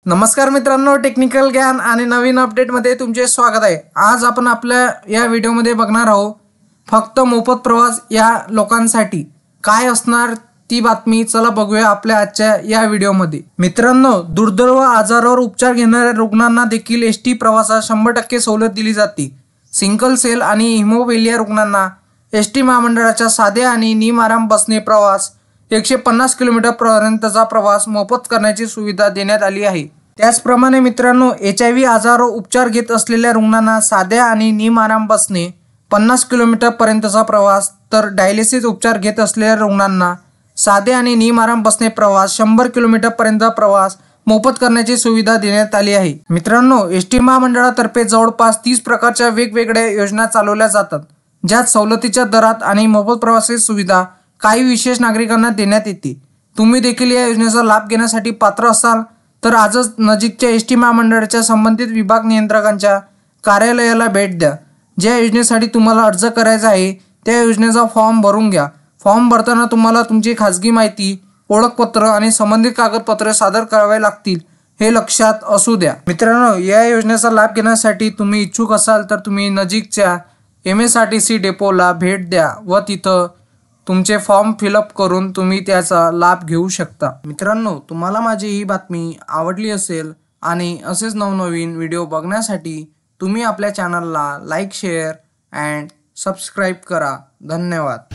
नमस्कार मित्रांनो, टेक्निकल ज्ञान आणि नवीन अपडेटमध्ये तुमचे स्वागत आहे। आज आपण आपल्या या व्हिडिओमध्ये बघणार आहोत फक्त मोफत प्रवास या लोकांसाठी काय असणार ती बातमी। चला बघूया आपल्या आजच्या या व्हिडिओमध्ये। मित्रांनो, दुर्दैव आजारावर उपचार घेणाऱ्या रुग्णांना देखील एसटी प्रवासात 100% सवलत दिली जाते। सिंगल सेल आणि हिमोफिलिया रुग्णांना एसटी महामंडळाच्या साध्या आणि निमआराम बसने प्रवास 150 किलोमीटर पर्यंतचा प्रवास मोफत करण्याची सुविधा देण्यात आली आहे। त्याचप्रमाणे मित्रांनो, HIV आजारावर उपचार घेत असलेल्या रुग्णांना साध्या आणि निमआराम बसने 50 किलोमीटर पर्यंतचा प्रवास, तर डायलिसिस उपचार घेत असलेल्या रुग्णांना साध्या आणि निमआराम बसने प्रवास 100 किलोमीटर पर्यंत प्रवास मोफत करण्याची सुविधा देण्यात आली आहे। मित्रांनो, एसटी महामंडळातर्फे जवळपास 30 प्रकारच्या वेगवेगळ्या योजना चालवल्या जातात, ज्यात सवलतीच्या दरात आणि मोफत प्रवासाची सुविधा काही विशेष नागरिकांना देण्यात येते। तुम्ही देखील या योजनेचा लाभ घेण्यासाठी पात्र असाल तर आजच नजीकच्या एसटी महामंडळाच्या संबंधित विभाग नियंत्रकांच्या कार्यालयाला भेट द्या। ज्या योजनेसाठी तुम्हाला अर्ज करायचा आहे त्या योजनेचा फॉर्म भरून घ्या। फॉर्म भरताना तुम्हाला तुमची खाजगी माहिती, ओळखपत्र आणि संबंधित कागदपत्रे सादर करावे लागतील, हे लक्षात असू द्या। मित्रांनो, या योजनेचा लाभ घेण्यासाठी तुम्ही इच्छुक असाल तर तुम्ही नजीकच्या MSRTC डेपोला भेट द्या व तिथं तुमचे फॉर्म फिलअप करून तुम्ही त्याचा लाभ घेऊ शकता। मित्रांनो, तुम्हाला माझी ही बातमी आवडली असेल आणि असेच नवनवीन व्हिडिओ बघण्यासाठी तुम्ही आपल्या चॅनलला लाईक, शेअर अँड सबस्क्राईब करा। धन्यवाद।